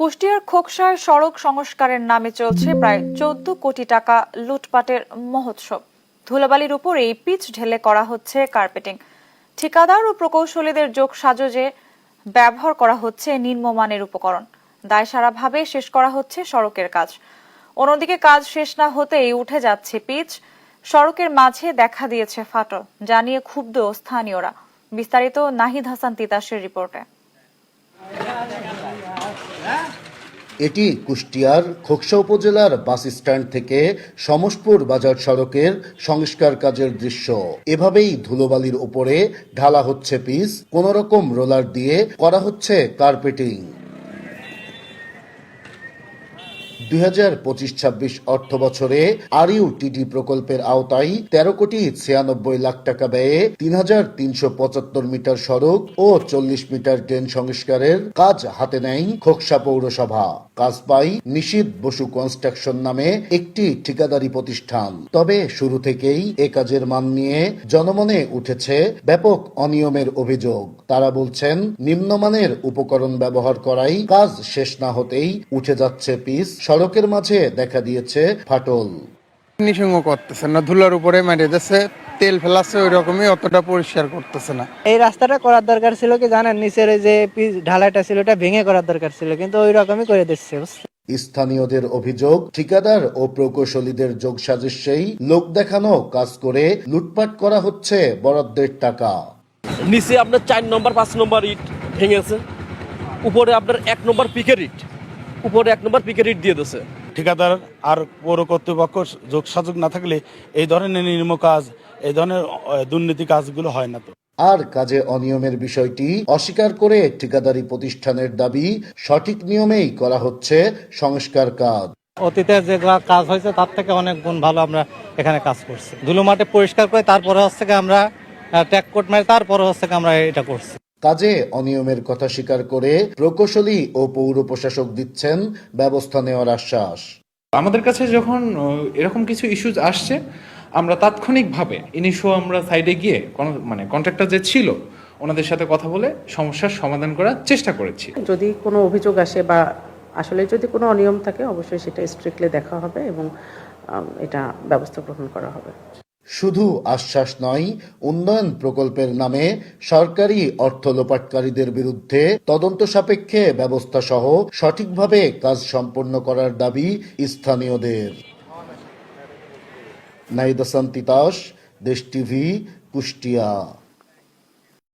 কুষ্টিয়ার খোকসায় সড়ক সংস্কারের নামে চলছে প্রায় 14 কোটি টাকা লুটপাটের মহোৎসব। ধুলাবালির উপর এই পিচ ঢেলে করা হচ্ছে কার্পেটিং। ঠিকাদার ও প্রকৌশলীদের যোগসাজশে ব্যবহার করা হচ্ছে নিম্নমানের উপকরণ। দায়সারাভাবে শেষ করা হচ্ছে সড়কের কাজ। অন্যদিকে কাজ শেষ না হতেই উঠে যাচ্ছে পিচ। সড়কের মাঝে দেখা দিয়েছে ফাটল, জানিয়ে ক্ষুব্ধ স্থানীয়রা। বিস্তারিত নাহিদ হাসান তিতাসের রিপোর্টে। এটি কুষ্টিয়ার খোকসা উপজেলার বাস স্ট্যান্ড থেকে সমসপুর বাজার সড়কের সংস্কার কাজের দৃশ্য। এভাবেই ধুলোবালির উপরে ঢালা হচ্ছে পিচ, কোন রকম রোলার দিয়ে করা হচ্ছে কার্পেটিং। 2025-26 অর্থ বছরে RUTT প্রকল্পের আওতায় 13 কোটি 96 লাখ টাকা ব্যয়ে 3375 মিটার সড়ক ও 40 মিটার ড্রেন সংস্কারের কাজ হাতে নেয় খোকসা পৌরসভা। কাজ পায় নিশীথ বসু কনস্ট্রাকশন নামে একটি ঠিকাদারি প্রতিষ্ঠান। তবে শুরু থেকেই এ কাজের মান নিয়ে জনমনে উঠেছে ব্যাপক অনিয়মের অভিযোগ। তারা বলছেন, নিম্নমানের উপকরণ ব্যবহার করাই কাজ শেষ না হতেই উঠে যাচ্ছে পিচ, সড়কের মাঝে দেখা দিয়েছে ফাটল। ফিনিশিংও করতেছে না, ধুলার উপরে মেরে দিচ্ছে, তেল ফেলাচ্ছে, ওই রকমই অতটা পরিষ্কার করতেছে না। এই রাস্তাটা করার দরকার ছিল কি জানেন, নিচের যে পিচ ঢালাইটা ছিল ওটা ভেঙে করার দরকার ছিল, কিন্তু ওই রকমই করে দিচ্ছে। স্থানীয়দের অভিযোগ, ঠিকাদার ও প্রকৌশলীদের যোগসাজশে লোক দেখানো কাজ করে লুটপাট করা হচ্ছে বরাদ্দের টাকা। নিচে আপনার 4 নম্বর 5 নম্বর ইট ভেঙেছে, উপরে আপনার 1 নম্বর পিকের ইট, উপরে 1 নম্বর পিকের ইট দিয়ে দিয়েছে। ঠিকাদার আর পৌর কর্তৃপক্ষ যোগসাযোগ না থাকলে এই ধরনের নির্ম কাজ, এই ধরনের দুর্নীতি কাজগুলো হয় না। তো আর কাজে অনিয়মের বিষয়টি অস্বীকার করে ঠিকাদারি প্রতিষ্ঠানের দাবি, সঠিক নিয়মেই করা হচ্ছে সংস্কার কাজ। অতীতে যে কাজ হয়েছে তার থেকে অনেক গুণ ভালো আমরা এখানে কাজ করছি। ধুলো মাঠে পরিষ্কার করে তারপরে হচ্ছে আমরা ট্যাগ কোট মারি, তারপরে হচ্ছে আমরা এটা করছি। কাজে অনিয়মের কথা স্বীকার করে প্রকৌশলী ও পৌর প্রশাসক দিচ্ছেন ব্যবস্থা নেওয়ার আশ্বাস। আমাদের কাছে যখন এরকম কিছু ইস্যুজ আসছে, আমরা তাৎক্ষণিকভাবে আমরা সাইডে গিয়ে কন্ট্রাক্টর যে ছিল ওনাদের সাথে কথা বলে সমস্যার সমাধান করার চেষ্টা করেছি। যদি কোনো অভিযোগ আসে বা আসলে যদি কোনো অনিয়ম থাকে, অবশ্যই সেটা স্ট্রিক্টলি দেখা হবে এবং এটা ব্যবস্থা গ্রহণ করা হবে। শুধু আশ্বাস নয়, উন্নয়ন প্রকল্পের নামে সরকারি অর্থ লোপাটকারীদের বিরুদ্ধে তদন্ত সাপেক্ষে ব্যবস্থা সহ সঠিকভাবে কাজ সম্পন্ন করার দাবি স্থানীয়দের। নাহিদ হাসান তিতাস, দেশ টিভি, কুষ্টিয়া।